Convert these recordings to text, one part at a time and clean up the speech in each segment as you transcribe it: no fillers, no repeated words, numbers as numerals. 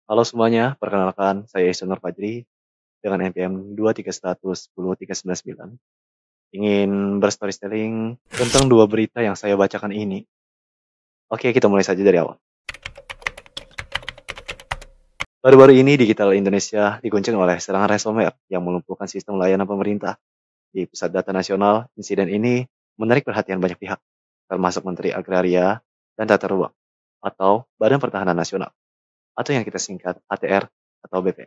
Halo semuanya, perkenalkan saya Isnur Fajri dengan NPM 2311039. Ingin berstorytelling tentang dua berita yang saya bacakan ini. Oke, kita mulai saja dari awal. Baru-baru ini digital Indonesia diguncang oleh serangan ransomware yang melumpuhkan sistem layanan pemerintah. Di Pusat Data Nasional, insiden ini menarik perhatian banyak pihak, termasuk Menteri Agraria dan Tata Ruang atau Badan Pertahanan Nasional atau yang kita singkat ATR atau BP.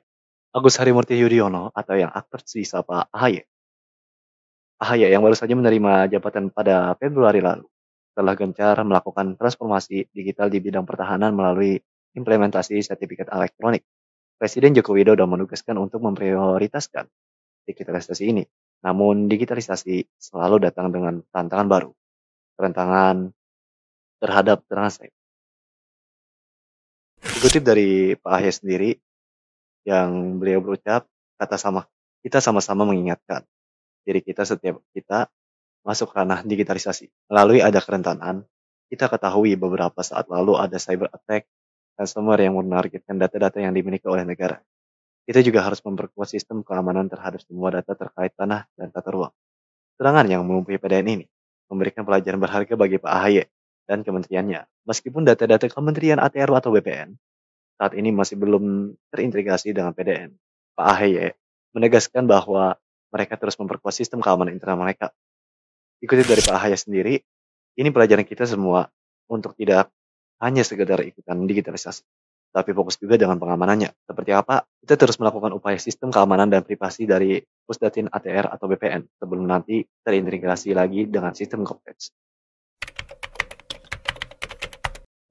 Agus Harimurti Yudhoyono atau yang akrab disapa AHY. AHY yang baru saja menerima jabatan pada Februari lalu telah gencar melakukan transformasi digital di bidang pertahanan melalui implementasi sertifikat elektronik. Presiden Joko Widodo menugaskan untuk memprioritaskan digitalisasi ini. Namun digitalisasi selalu datang dengan tantangan baru, tantangan terhadap transaksi. Dikutip dari Pak AHY sendiri, yang beliau berucap, kita sama-sama mengingatkan diri kita setiap kita masuk ranah digitalisasi. Melalui ada kerentanan, kita ketahui beberapa saat lalu ada cyber attack, ransomware yang menargetkan data-data yang dimiliki oleh negara. Kita juga harus memperkuat sistem keamanan terhadap semua data terkait tanah dan tata ruang. Serangan yang melumpuhi PDN ini memberikan pelajaran berharga bagi Pak AHY dan kementeriannya. Meskipun data-data Kementerian ATR atau BPN saat ini masih belum terintegrasi dengan PDN, Pak AHY menegaskan bahwa mereka terus memperkuat sistem keamanan internal mereka. Dikutip dari Pak AHY sendiri, ini pelajaran kita semua untuk tidak hanya sekedar ikutan digitalisasi, tapi fokus juga dengan pengamanannya. Seperti apa? Kita terus melakukan upaya sistem keamanan dan privasi dari Pusdatin ATR atau BPN sebelum nanti terintegrasi lagi dengan sistem kompleks.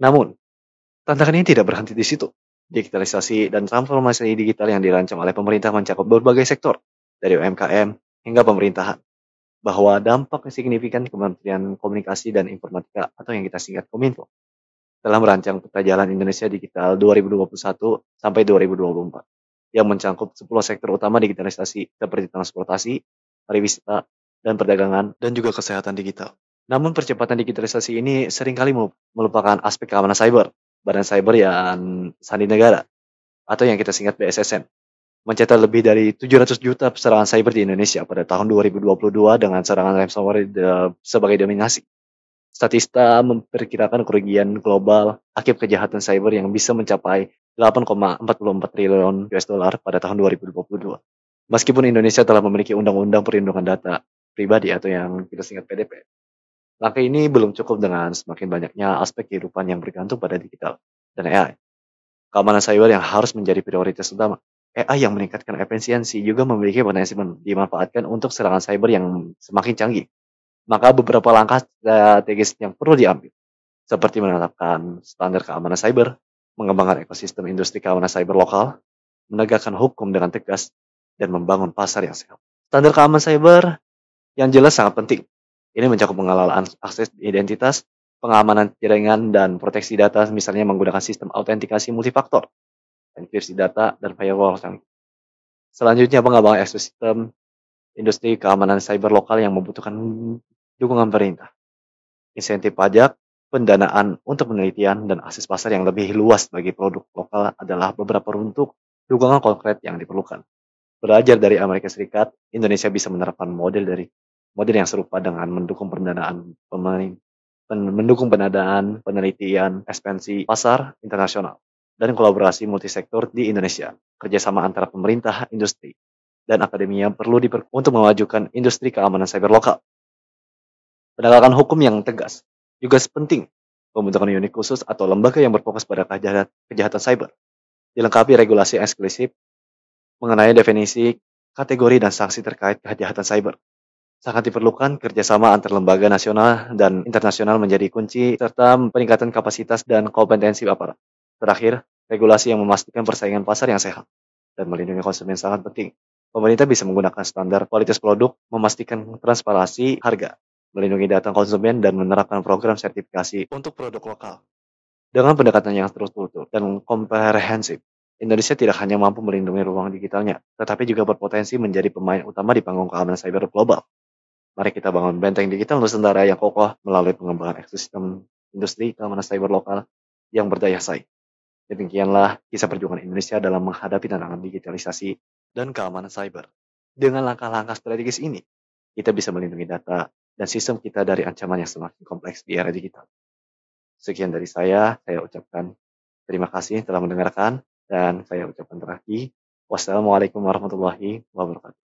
Namun, tantangan ini tidak berhenti di situ. Digitalisasi dan transformasi digital yang dirancang oleh pemerintah mencakup berbagai sektor, dari UMKM hingga pemerintahan. Bahwa dampak signifikan Kementerian Komunikasi dan Informatika atau yang kita singkat Kominfo dalam merancang peta jalan Indonesia Digital 2021 sampai 2024 yang mencakup 10 sektor utama digitalisasi seperti transportasi, pariwisata, dan perdagangan, dan juga kesehatan digital. Namun percepatan digitalisasi ini seringkali melupakan aspek keamanan cyber. Badan Cyber yang Sandi Negara atau yang kita singkat BSSN mencatat lebih dari 700 juta serangan cyber di Indonesia pada tahun 2022 dengan serangan ransomware sebagai dominasi. Statista memperkirakan kerugian global akibat kejahatan cyber yang bisa mencapai 8,44 triliun US dollar pada tahun 2022. Meskipun Indonesia telah memiliki undang-undang perlindungan data pribadi atau yang kita singkat PDP, langkah ini belum cukup dengan semakin banyaknya aspek kehidupan yang bergantung pada digital dan AI. Keamanan cyber yang harus menjadi prioritas utama. AI yang meningkatkan efisiensi juga memiliki potensi dimanfaatkan untuk serangan cyber yang semakin canggih. Maka beberapa langkah strategis yang perlu diambil, seperti menetapkan standar keamanan cyber, mengembangkan ekosistem industri keamanan cyber lokal, menegakkan hukum dengan tegas, dan membangun pasar yang sehat. Standar keamanan cyber yang jelas sangat penting. Ini mencakup pengelolaan akses identitas, pengamanan jaringan, dan proteksi data, misalnya menggunakan sistem autentikasi multifaktor, enkripsi data, dan firewall. Selanjutnya, pengembangan ekosistem industri keamanan cyber lokal yang membutuhkan dukungan pemerintah, insentif pajak, pendanaan untuk penelitian, dan akses pasar yang lebih luas bagi produk lokal adalah beberapa bentuk dukungan konkret yang diperlukan. Belajar dari Amerika Serikat, Indonesia bisa menerapkan model yang serupa dengan mendukung pendanaan penelitian, ekspansi pasar internasional, dan kolaborasi multisektor di Indonesia. Kerjasama antara pemerintah, industri, dan akademia perlu untuk memajukan industri keamanan cyber lokal. Penegakan hukum yang tegas juga penting. Pembentukan unit khusus atau lembaga yang berfokus pada kejahatan cyber, dilengkapi regulasi eksklusif mengenai definisi, kategori, dan sanksi terkait kejahatan cyber. Sangat diperlukan kerjasama antar lembaga nasional dan internasional menjadi kunci, serta peningkatan kapasitas dan kompetensi aparat. Terakhir, regulasi yang memastikan persaingan pasar yang sehat dan melindungi konsumen sangat penting. Pemerintah bisa menggunakan standar kualitas produk, memastikan transparansi harga, melindungi data konsumen, dan menerapkan program sertifikasi untuk produk lokal. Dengan pendekatan yang terstruktur dan komprehensif, Indonesia tidak hanya mampu melindungi ruang digitalnya, tetapi juga berpotensi menjadi pemain utama di panggung keamanan cyber global. Mari kita bangun benteng digital Nusantara yang kokoh melalui pengembangan ekosistem industri keamanan cyber lokal yang berdaya saing. Demikianlah kisah perjuangan Indonesia dalam menghadapi tantangan digitalisasi dan keamanan cyber. Dengan langkah-langkah strategis ini, kita bisa melindungi data dan sistem kita dari ancaman yang semakin kompleks di era digital. Sekian dari saya ucapkan terima kasih telah mendengarkan, dan saya ucapkan terakhir, wassalamualaikum warahmatullahi wabarakatuh.